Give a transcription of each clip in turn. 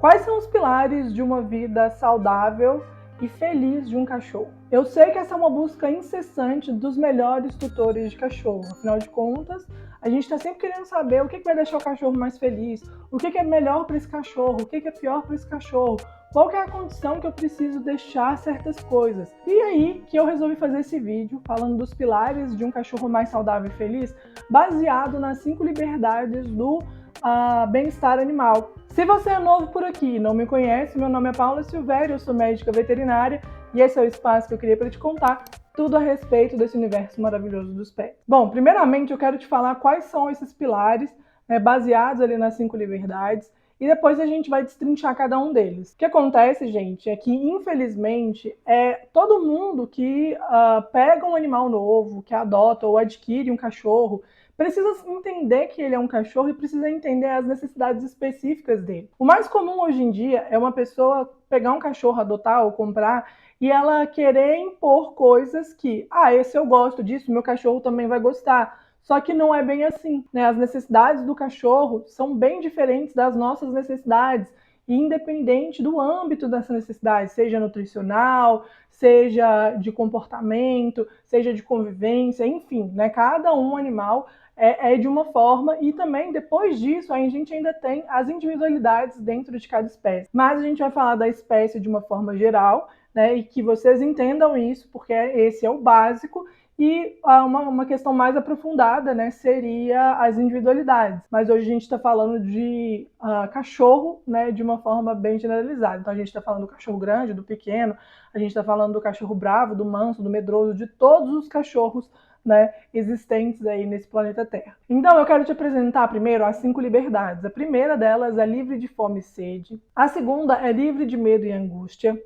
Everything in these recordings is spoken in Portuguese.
Quais são os pilares de uma vida saudável e feliz de um cachorro? Eu sei que essa é uma busca incessante dos melhores tutores de cachorro. Afinal de contas, a gente está sempre querendo saber o que vai deixar o cachorro mais feliz, o que é melhor para esse cachorro, o que é pior para esse cachorro, qual que é a condição que eu preciso deixar certas coisas. E aí que eu resolvi fazer esse vídeo falando dos pilares de um cachorro mais saudável e feliz, baseado nas 5 liberdades do bem-estar animal. Se você é novo por aqui e não me conhece, meu nome é Paula Silvério, eu sou médica veterinária e esse é o espaço que eu queria para te contar tudo a respeito desse universo maravilhoso dos pets. Bom, primeiramente eu quero te falar quais são esses pilares, baseados ali nas 5 liberdades, e depois a gente vai destrinchar cada um deles. O que acontece, gente, é que infelizmente todo mundo que pega um animal novo, que adota ou adquire um cachorro, precisa entender que ele é um cachorro e precisa entender as necessidades específicas dele. O mais comum hoje em dia é uma pessoa pegar um cachorro, adotar ou comprar e ela querer impor coisas que, esse eu gosto disso, meu cachorro também vai gostar. Só que não é bem assim, né? As necessidades do cachorro são bem diferentes das nossas necessidades, e independente do âmbito dessa necessidade, seja nutricional, seja de comportamento, seja de convivência, enfim, né? Cada um animal é de uma forma, e também depois disso a gente ainda tem as individualidades dentro de cada espécie. Mas a gente vai falar da espécie de uma forma geral, né? E que vocês entendam isso, porque esse é o básico. E uma questão mais aprofundada, né, seria as individualidades. Mas hoje a gente está falando de cachorro, né, de uma forma bem generalizada. Então a gente está falando do cachorro grande, do pequeno, a gente está falando do cachorro bravo, do manso, do medroso, de todos os cachorros, né, existentes aí nesse planeta Terra. Então eu quero te apresentar primeiro as 5 liberdades. A primeira delas é livre de fome e sede. A segunda é livre de medo e angústia.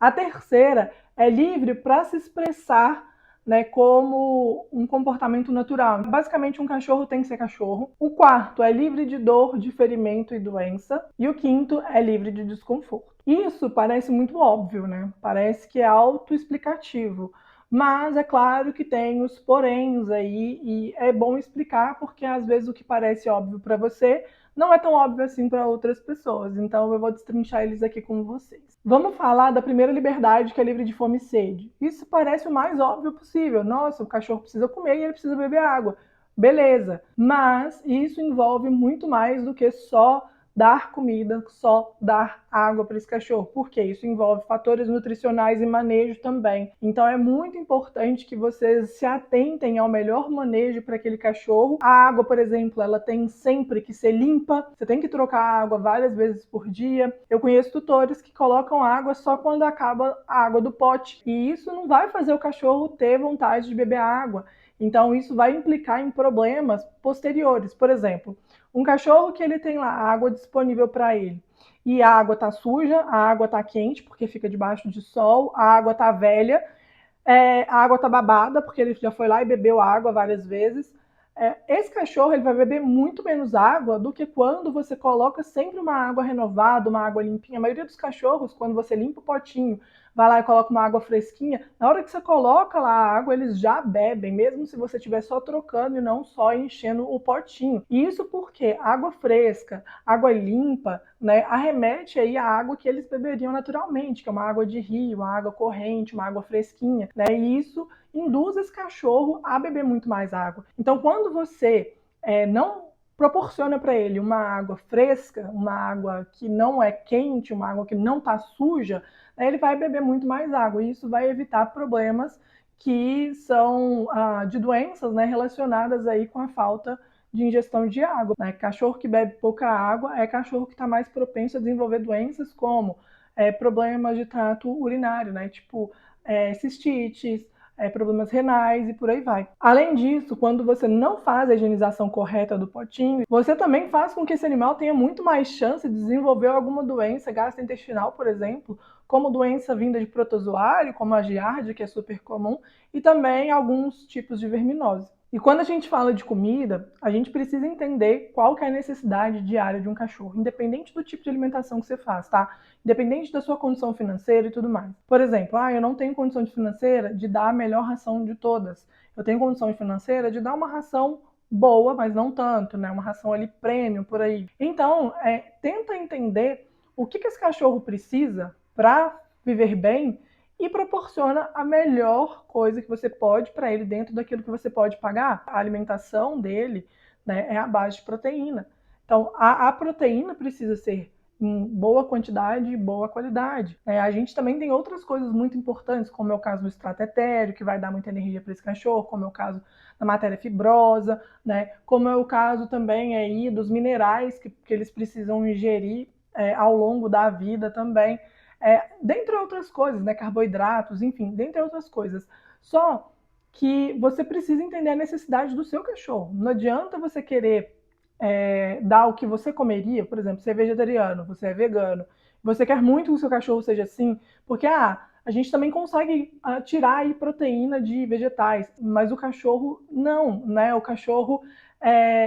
A terceira é livre para se expressar, né, como um comportamento natural. Basicamente, um cachorro tem que ser cachorro. O quarto é livre de dor, de ferimento e doença. E o quinto é livre de desconforto. Isso parece muito óbvio, né? Parece que é autoexplicativo. Mas é claro que tem os poréns aí, e é bom explicar, porque às vezes o que parece óbvio para você não é tão óbvio assim para outras pessoas. Então eu vou destrinchar eles aqui com vocês. Vamos falar da primeira liberdade, que é livre de fome e sede. Isso parece o mais óbvio possível. Nossa, o cachorro precisa comer e ele precisa beber água. Beleza. Mas isso envolve muito mais do que só dar comida, só dar água para esse cachorro, porque isso envolve fatores nutricionais e manejo também. Então é muito importante que vocês se atentem ao melhor manejo para aquele cachorro. A água, por exemplo, ela tem sempre que ser limpa, você tem que trocar a água várias vezes por dia. Eu conheço tutores que colocam água só quando acaba a água do pote, e isso não vai fazer o cachorro ter vontade de beber água. Então isso vai implicar em problemas posteriores. Por exemplo, um cachorro que ele tem lá água disponível para ele, e a água tá suja, a água tá quente porque fica debaixo de sol, a água tá velha, a água tá babada porque ele já foi lá e bebeu água várias vezes. Esse cachorro ele vai beber muito menos água do que quando você coloca sempre uma água renovada, uma água limpinha. A maioria dos cachorros, quando você limpa o potinho, vai lá e coloca uma água fresquinha, na hora que você coloca lá a água, eles já bebem, mesmo se você estiver só trocando e não só enchendo o potinho. E isso porque água fresca, água limpa, né, arremete aí a água que eles beberiam naturalmente, que é uma água de rio, uma água corrente, uma água fresquinha, né? E isso induz esse cachorro a beber muito mais água. Então, quando você não proporciona para ele uma água fresca, uma água que não é quente, uma água que não está suja, ele vai beber muito mais água, e isso vai evitar problemas que são de doenças, né, relacionadas aí com a falta de ingestão de água, né? Cachorro que bebe pouca água é cachorro que está mais propenso a desenvolver doenças como problemas de trato urinário, né? Tipo cistites, problemas renais e por aí vai. Além disso, quando você não faz a higienização correta do potinho, você também faz com que esse animal tenha muito mais chance de desenvolver alguma doença gastrointestinal, por exemplo, como doença vinda de protozoário, como a giardia, que é super comum, e também alguns tipos de verminose. E quando a gente fala de comida, a gente precisa entender qual que é a necessidade diária de um cachorro, independente do tipo de alimentação que você faz, tá? Independente da sua condição financeira e tudo mais. Por exemplo, eu não tenho condição financeira de dar a melhor ração de todas. Eu tenho condição financeira de dar uma ração boa, mas não tanto, né? Uma ração ali premium, por aí. Então, tenta entender o que esse cachorro precisa para viver bem e proporciona a melhor coisa que você pode para ele dentro daquilo que você pode pagar. A alimentação dele, né, é a base de proteína. Então, a proteína precisa ser em boa quantidade e boa qualidade. A gente também tem outras coisas muito importantes, como é o caso do extrato etéreo, que vai dar muita energia para esse cachorro, como é o caso da matéria fibrosa, né? Como é o caso também aí dos minerais que eles precisam ingerir ao longo da vida também. Dentre outras coisas, né? Carboidratos, enfim, dentre outras coisas. Só que você precisa entender a necessidade do seu cachorro. Não adianta você querer dar o que você comeria, por exemplo, você é vegetariano, você é vegano, você quer muito que o seu cachorro seja assim, porque a gente também consegue tirar aí proteína de vegetais, mas o cachorro não, né? O cachorro,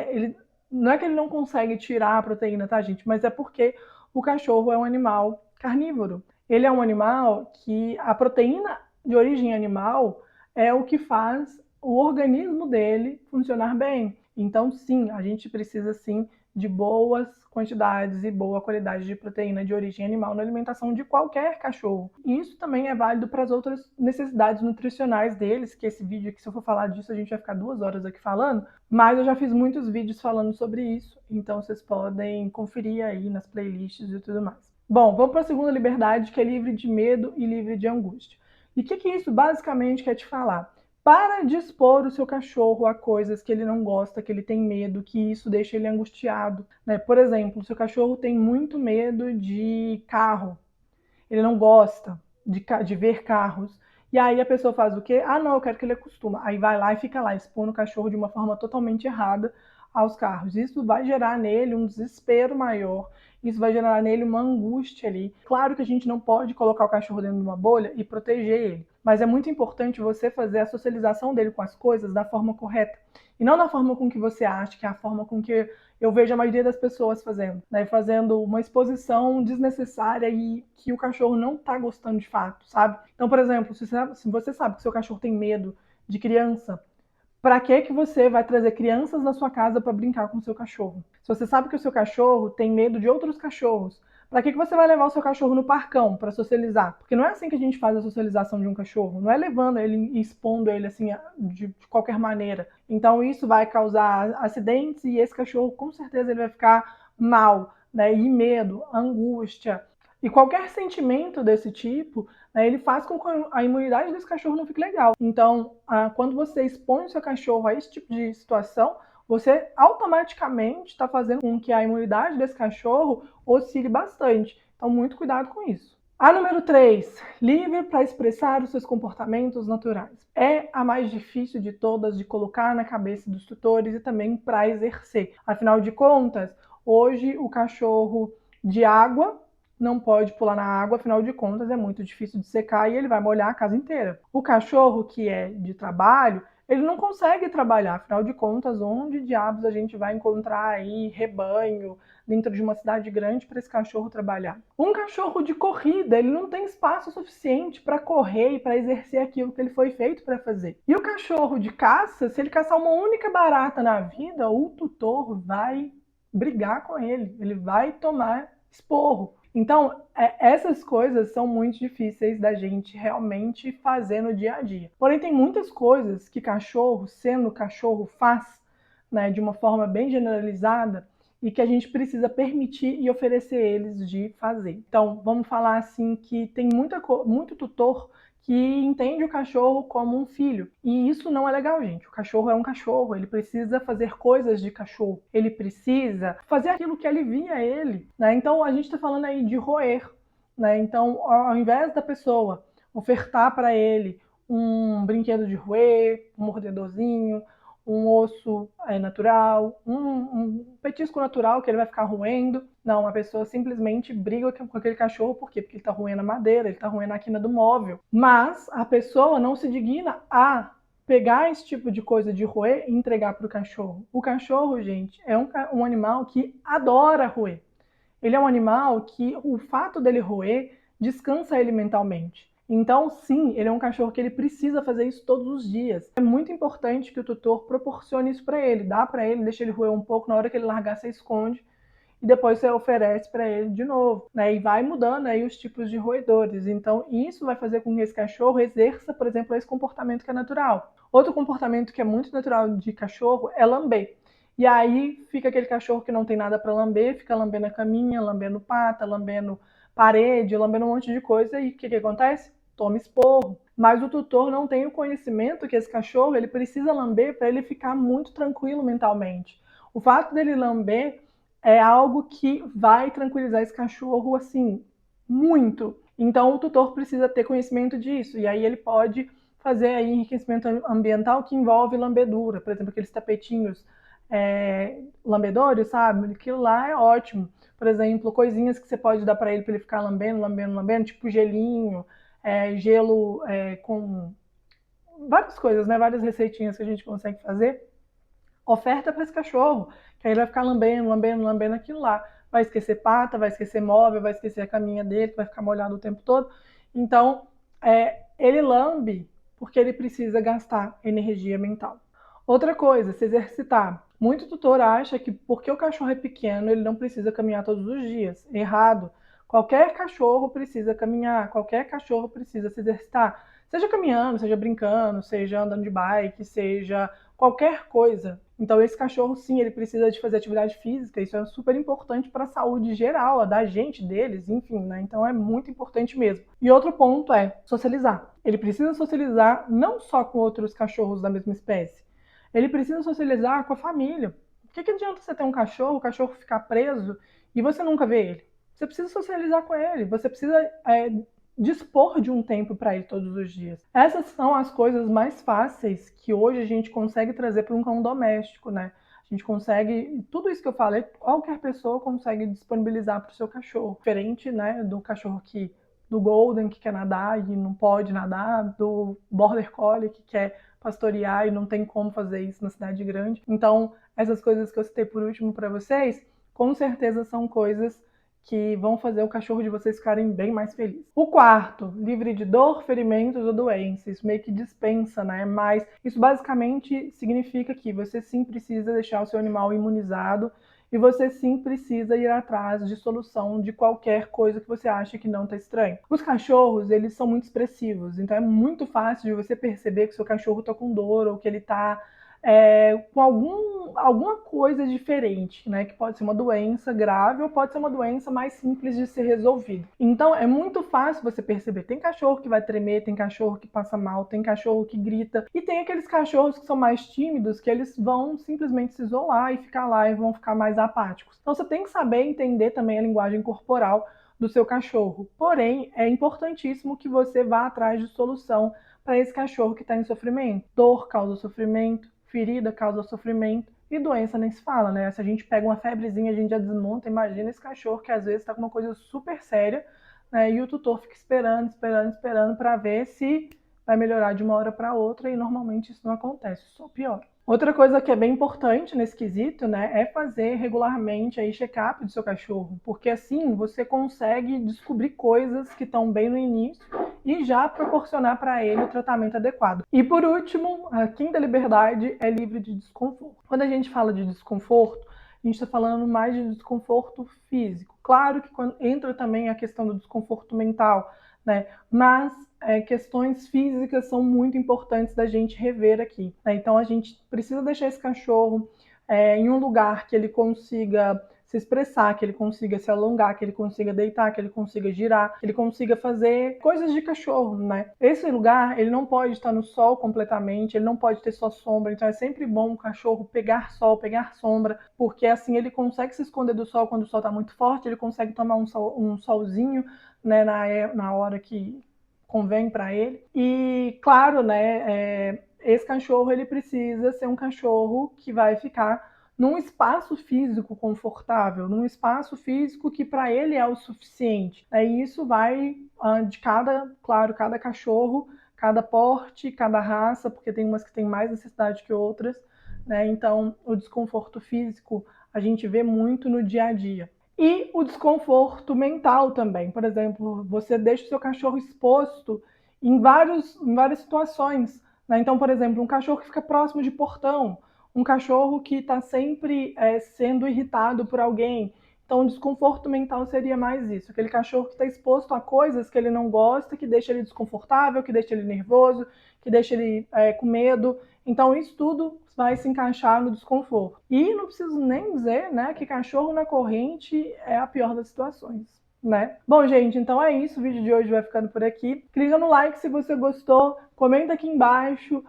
ele, não é que ele não consegue tirar a proteína, tá, gente? Mas é porque o cachorro é um animal carnívoro. Ele é um animal que a proteína de origem animal é o que faz o organismo dele funcionar bem. Então, sim, a gente precisa sim de boas quantidades e boa qualidade de proteína de origem animal na alimentação de qualquer cachorro. E isso também é válido para as outras necessidades nutricionais deles, que esse vídeo aqui, se eu for falar disso, a gente vai ficar 2 horas aqui falando, mas eu já fiz muitos vídeos falando sobre isso, então vocês podem conferir aí nas playlists e tudo mais. Bom, vamos para a segunda liberdade, que é livre de medo e livre de angústia. E o que isso basicamente quer te falar? Para de expor o seu cachorro a coisas que ele não gosta, que ele tem medo, que isso deixa ele angustiado, né? Por exemplo, o seu cachorro tem muito medo de carro, ele não gosta de ver carros. E aí a pessoa faz o quê? Ah, não, eu quero que ele acostuma. Aí vai lá e fica lá expondo o cachorro de uma forma totalmente errada aos carros. Isso vai gerar nele um desespero maior, isso vai gerar nele uma angústia ali. Claro que a gente não pode colocar o cachorro dentro de uma bolha e proteger ele, mas é muito importante você fazer a socialização dele com as coisas da forma correta. E não da forma com que você acha, que é a forma com que eu vejo a maioria das pessoas fazendo, né? Fazendo uma exposição desnecessária e que o cachorro não tá gostando de fato, sabe? Então, por exemplo, se você sabe que seu cachorro tem medo de criança, para que você vai trazer crianças na sua casa para brincar com o seu cachorro? Se você sabe que o seu cachorro tem medo de outros cachorros, para que você vai levar o seu cachorro no parcão para socializar? Porque não é assim que a gente faz a socialização de um cachorro. Não é levando ele e expondo ele assim de qualquer maneira. Então isso vai causar acidentes e esse cachorro com certeza ele vai ficar mal, né? E medo, angústia e qualquer sentimento desse tipo, né, ele faz com que a imunidade desse cachorro não fique legal. Então, quando você expõe o seu cachorro a esse tipo de situação, você automaticamente está fazendo com que a imunidade desse cachorro oscile bastante. Então, muito cuidado com isso. A número 3, livre para expressar os seus comportamentos naturais. É a mais difícil de todas de colocar na cabeça dos tutores e também para exercer. Afinal de contas, hoje o cachorro de água não pode pular na água, afinal de contas é muito difícil de secar e ele vai molhar a casa inteira. O cachorro que é de trabalho, ele não consegue trabalhar, afinal de contas, onde diabos a gente vai encontrar aí rebanho dentro de uma cidade grande para esse cachorro trabalhar? Um cachorro de corrida, ele não tem espaço suficiente para correr e para exercer aquilo que ele foi feito para fazer. E o cachorro de caça, se ele caçar uma única barata na vida, o tutor vai brigar com ele vai tomar esporro. Então, essas coisas são muito difíceis da gente realmente fazer no dia a dia. Porém, tem muitas coisas que cachorro, sendo cachorro, faz, né, de uma forma bem generalizada e que a gente precisa permitir e oferecer eles de fazer. Então, vamos falar assim que tem muito tutor que entende o cachorro como um filho. E isso não é legal, gente. O cachorro é um cachorro, ele precisa fazer coisas de cachorro. Ele precisa fazer aquilo que alivia ele, né? Então, a gente está falando aí de roer, né? Então, ao invés da pessoa ofertar para ele um brinquedo de roer, um mordedorzinho, um osso natural, um petisco natural que ele vai ficar roendo. Não, a pessoa simplesmente briga com aquele cachorro, por quê? Porque ele está roendo a madeira, ele está roendo a quina do móvel. Mas a pessoa não se digna a pegar esse tipo de coisa de roer e entregar para o cachorro. O cachorro, gente, é um animal que adora roer. Ele é um animal que o fato dele roer descansa ele mentalmente. Então, sim, ele é um cachorro que ele precisa fazer isso todos os dias. É muito importante que o tutor proporcione isso para ele, dá para ele, deixa ele roer um pouco, na hora que ele largar, você esconde e depois você oferece para ele de novo, né? E vai mudando aí os tipos de roedores. Então, isso vai fazer com que esse cachorro exerça, por exemplo, esse comportamento que é natural. Outro comportamento que é muito natural de cachorro é lamber. E aí fica aquele cachorro que não tem nada para lamber, fica lambendo a caminha, lambendo pata, lambendo parede, lambendo um monte de coisa, e o que acontece? Toma esporro. Mas o tutor não tem o conhecimento que esse cachorro ele precisa lamber para ele ficar muito tranquilo mentalmente. O fato dele lamber é algo que vai tranquilizar esse cachorro assim muito. Então o tutor precisa ter conhecimento disso, e aí ele pode fazer aí enriquecimento ambiental que envolve lambedura, por exemplo, aqueles tapetinhos lambedores, sabe? Aquilo lá é ótimo. Por exemplo, coisinhas que você pode dar para ele ficar lambendo, lambendo, lambendo, tipo gelinho, gelo com várias coisas, né? Várias receitinhas que a gente consegue fazer. Oferta para esse cachorro, que aí ele vai ficar lambendo, lambendo, lambendo aquilo lá. Vai esquecer pata, vai esquecer móvel, vai esquecer a caminha dele, vai ficar molhado o tempo todo. Então, ele lambe porque ele precisa gastar energia mental. Outra coisa, se exercitar. Muito tutor acha que porque o cachorro é pequeno, ele não precisa caminhar todos os dias. Errado. Qualquer cachorro precisa caminhar, qualquer cachorro precisa se exercitar. Seja caminhando, seja brincando, seja andando de bike, seja qualquer coisa. Então esse cachorro, sim, ele precisa de fazer atividade física, isso é super importante para a saúde geral, a da gente, deles, enfim, né? Então é muito importante mesmo. E outro ponto é socializar. Ele precisa socializar não só com outros cachorros da mesma espécie, ele precisa socializar com a família. O que adianta você ter um cachorro, o cachorro ficar preso e você nunca vê ele? Você precisa socializar com ele, você precisa dispor de um tempo para ele todos os dias. Essas são as coisas mais fáceis que hoje a gente consegue trazer para um cão doméstico, né? A gente consegue, tudo isso que eu falei, qualquer pessoa consegue disponibilizar para o seu cachorro. Diferente, né, do cachorro do Golden que quer nadar e não pode nadar, do Border Collie que quer pastorear e não tem como fazer isso na cidade grande. Então, essas coisas que eu citei por último para vocês, com certeza são coisas que vão fazer o cachorro de vocês ficarem bem mais felizes. O quarto, livre de dor, ferimentos ou doenças. Isso meio que dispensa, né? Mas isso basicamente significa que você sim precisa deixar o seu animal imunizado e você sim precisa ir atrás de solução de qualquer coisa que você acha que não está estranho. Os cachorros, eles são muito expressivos, então é muito fácil de você perceber que o seu cachorro está com dor ou que ele está com alguma coisa diferente, né? Que pode ser uma doença grave ou pode ser uma doença mais simples de ser resolvida. Então é muito fácil você perceber. Tem cachorro que vai tremer, tem cachorro que passa mal, tem cachorro que grita e tem aqueles cachorros que são mais tímidos que eles vão simplesmente se isolar e ficar lá e vão ficar mais apáticos. Então você tem que saber entender também a linguagem corporal do seu cachorro. Porém, é importantíssimo que você vá atrás de solução para esse cachorro que está em sofrimento. Dor causa sofrimento, ferida causa sofrimento e doença nem se fala, né? Se a gente pega uma febrezinha, a gente já desmonta. Imagina esse cachorro que às vezes está com uma coisa super séria, né? E o tutor fica esperando, esperando, esperando para ver se vai melhorar de uma hora para outra e normalmente isso não acontece, só piora. Outra coisa que é bem importante nesse quesito, né, é fazer regularmente aí check-up do seu cachorro, porque assim você consegue descobrir coisas que estão bem no início e já proporcionar para ele o tratamento adequado. E por último, a quinta liberdade é livre de desconforto. Quando a gente fala de desconforto, a gente está falando mais de desconforto físico. Claro que entra também a questão do desconforto mental, né? Mas questões físicas são muito importantes da gente rever aqui, né? Então a gente precisa deixar esse cachorro em um lugar que ele consiga se expressar, que ele consiga se alongar, que ele consiga deitar, que ele consiga girar, que ele consiga fazer coisas de cachorro, né? Esse lugar, ele não pode estar no sol completamente, ele não pode ter só sombra, então é sempre bom o cachorro pegar sol, pegar sombra, porque assim ele consegue se esconder do sol quando o sol está muito forte, ele consegue tomar um solzinho, né, na hora que convém para ele. E claro, né, esse cachorro ele precisa ser um cachorro que vai ficar num espaço físico confortável, num espaço físico que para ele é o suficiente. E isso vai de cada cachorro, cada porte, cada raça, porque tem umas que têm mais necessidade que outras, né? Então o desconforto físico a gente vê muito no dia a dia. E o desconforto mental também. Por exemplo, você deixa o seu cachorro exposto em várias situações, né? Então, por exemplo, um cachorro que fica próximo de portão, um cachorro que está sempre sendo irritado por alguém. Então, o desconforto mental seria mais isso. Aquele cachorro que está exposto a coisas que ele não gosta, que deixa ele desconfortável, que deixa ele nervoso, que deixa ele com medo. Então, isso tudo vai se encaixar no desconforto. E não preciso nem dizer, né, que cachorro na corrente é a pior das situações, né? Bom, gente, então é isso. O vídeo de hoje vai ficando por aqui. Clica no like se você gostou. Comenta aqui embaixo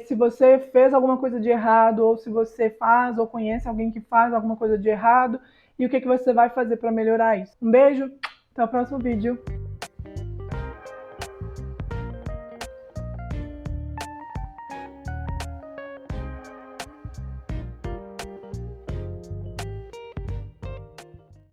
se você fez alguma coisa de errado, ou se você faz ou conhece alguém que faz alguma coisa de errado, e o que você vai fazer para melhorar isso. Um beijo, até o próximo vídeo.